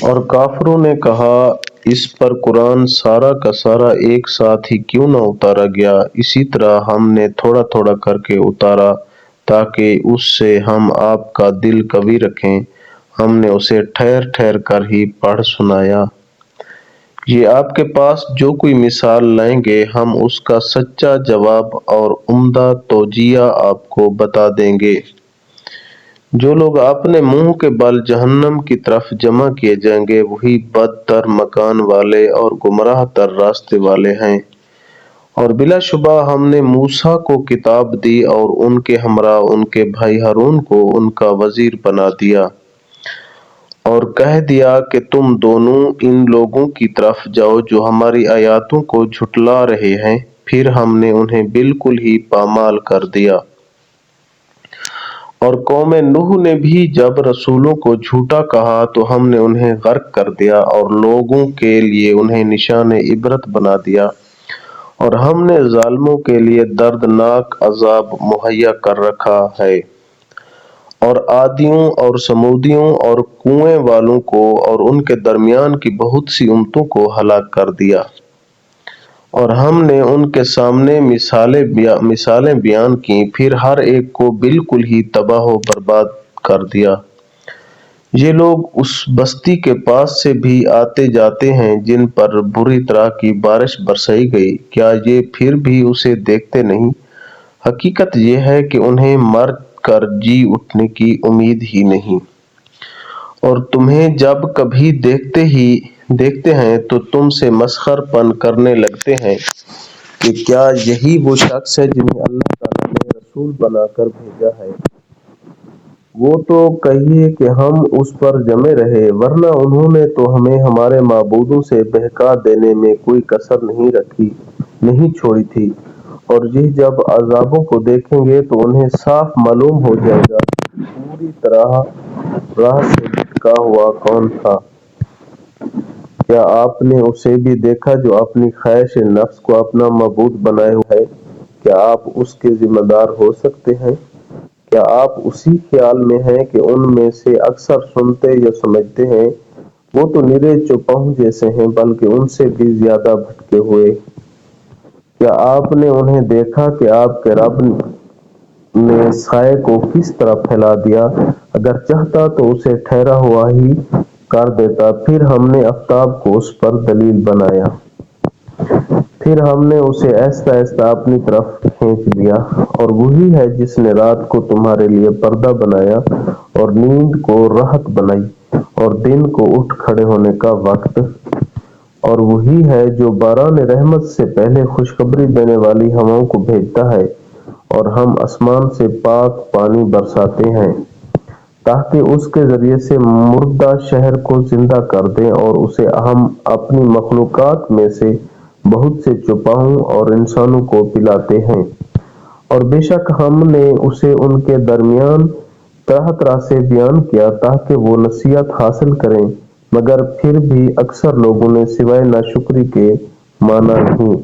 اور کافروں نے کہا، اس پر قرآن سارا کا سارا ایک ساتھ ہی کیوں نہ اتارا گیا؟ اسی طرح ہم نے تھوڑا تھوڑا کر کے اتارا تاکہ اس سے ہم آپ کا دل قوی رکھیں۔ ہم نے اسے ٹھہر ٹھہر کر ہی پڑھ سنایا۔ یہ آپ کے پاس جو کوئی مثال لائیں گے ہم اس کا سچا جواب اور عمدہ توجیہ آپ کو بتا دیں گے۔ جو لوگ اپنے منہ کے بل جہنم کی طرف جمع کیے جائیں گے وہی بدتر مکان والے اور گمراہ تر راستے والے ہیں۔ اور بلا شبہ ہم نے موسیٰ کو کتاب دی اور ان کے ہمراہ ان کے بھائی ہارون کو ان کا وزیر بنا دیا، اور کہہ دیا کہ تم دونوں ان لوگوں کی طرف جاؤ جو ہماری آیاتوں کو جھٹلا رہے ہیں۔ پھر ہم نے انہیں بالکل ہی پامال کر دیا۔ اور قوم نوح نے بھی جب رسولوں کو جھوٹا کہا تو ہم نے انہیں غرق کر دیا اور لوگوں کے لیے انہیں نشان عبرت بنا دیا، اور ہم نے ظالموں کے لیے دردناک عذاب مہیا کر رکھا ہے۔ اور عادیوں اور سمودیوں اور کنویں والوں کو اور ان کے درمیان کی بہت سی امتوں کو ہلاک کر دیا، اور ہم نے ان کے سامنے مثالیں بیان کیں، پھر ہر ایک کو بالکل ہی تباہ و برباد کر دیا۔ یہ لوگ اس بستی کے پاس سے بھی آتے جاتے ہیں جن پر بری طرح کی بارش برسائی گئی، کیا یہ پھر بھی اسے دیکھتے نہیں؟ حقیقت یہ ہے کہ انہیں مر کر جی اٹھنے کی امید ہی نہیں۔ اور تمہیں جب کبھی دیکھتے ہیں تو تم سے مسخر پن کرنے لگتے ہیں کہ کیا یہی وہ شخص ہے جنہیں اللہ تعالیٰ نے رسول بنا کر بھیجا ہے؟ وہ تو کہیے کہ ہم اس پر جمے رہے، ورنہ انہوں نے تو ہمیں ہمارے معبودوں سے بہکا دینے میں کوئی کسر نہیں چھوڑی تھی۔ اور یہ جب عذابوں کو دیکھیں گے تو انہیں صاف معلوم ہو جائے گا کہ پوری طرح راہ سے بھٹکا ہوا کون تھا۔ کیا آپ نے اسے بھی دیکھا جو اپنی خواہش نفس کو اپنا معبود بنائے ہوئے ہے؟ کیا آپ اس کے ذمہ دار ہو سکتے ہیں؟ کیا آپ اسی خیال میں ہیں کہ ان میں سے اکثر سنتے یا سمجھتے ہیں؟ وہ تو نرے چوپاؤں جیسے ہیں، بلکہ ان سے بھی زیادہ بھٹکے ہوئے۔ کیا آپ نے انہیں دیکھا کہ آپ کے رب نے سائے کو کس طرح پھیلا دیا؟ اگر چاہتا تو اسے ٹھہرا ہوا ہی کر دیتا، پھر ہم نے آفتاب کو اس پر دلیل بنایا۔ پھر ہم نے اسے آہستہ آہستہ اپنی طرف کھینچ لیا۔ اور وہی ہے جس نے رات کو تمہارے لیے پردہ بنایا اور نیند کو راحت بنائی اور دن کو اٹھ کھڑے ہونے کا وقت۔ اور وہی ہے جو باران رحمت سے پہلے خوشخبری دینے والی ہواؤں کو بھیجتا ہے، اور ہم آسمان سے پاک پانی برساتے ہیں تاکہ اس کے ذریعے سے مردہ شہر کو زندہ کر دیں، اور اسے ہم اپنی مخلوقات میں سے بہت سے چوپاؤں اور انسانوں کو پلاتے ہیں۔ اور بے شک ہم نے اسے ان کے درمیان طرح طرح سے بیان کیا تاکہ وہ نصیحت حاصل کریں، مگر پھر بھی اکثر لوگوں نے سوائے ناشکری کے مانا نہیں۔